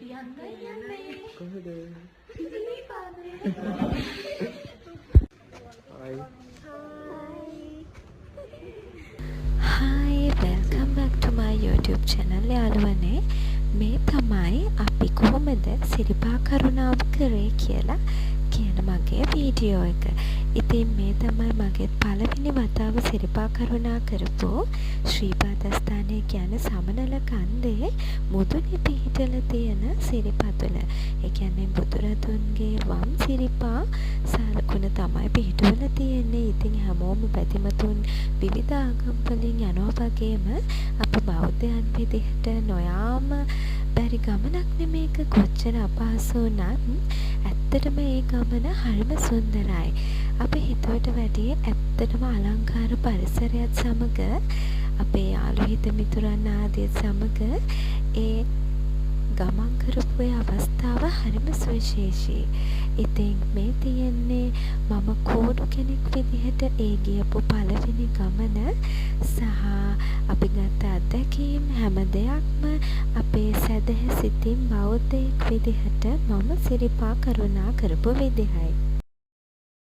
කොහෙද? Hi, welcome back to my YouTube channel යාළුවනේ. මේ තමයි අපි කොහොමද සිරිපා කරුණාව කරේ කියලා කියන මගේ වීඩියෝ එක. ඉතින් මේ තමයි මගේ පළවෙනි වතාව සිරිපා කරුණා කරපු ශ්‍රීපාදස්ථානය කියන්නේ සමනල කන්දේ මුදුනේ පිහිටලා තියෙන සිරිපතුල. ඒ කියන්නේ බුදුරදුන්ගේ වම් සිරිපා සලකුණ තමයි පිහිටවලා තියෙන්නේ. ඉතින් හැමෝම පැතිමතුන් විවිධ ආගම් වලින් යනවා වගේම අපි බෞද්ධයන් විදිහට නොයාම බැරි ගමනක් නෙමේක. කොච්චර අපහසු වුණත් ඇත්තටම ඒ ගමන හරිම සුන්දරයි. අපි හිතුවට වැඩිය ඇත්තටම අලංකාර පරිසරයත් සමග අපේ යාළු හිත මිතුරන් ආදියත් සමග ඒ ගමන් කරපු ඒ අවස්ථාව හරිම සුවිශේෂී. ඉතින් මේ තියෙන්නේ මම කෝඩු කෙනෙක් විදිහට ඒ ගියපු පළවෙනි ගමන සහ අපි ගත්ත අත්දැකීම් හැම දෙයක්ම අපේ සැදැහැ සිතින් බෞද්ධයෙක් විදිහට මම සිරිපා කරුණා කරපු විදිහයි.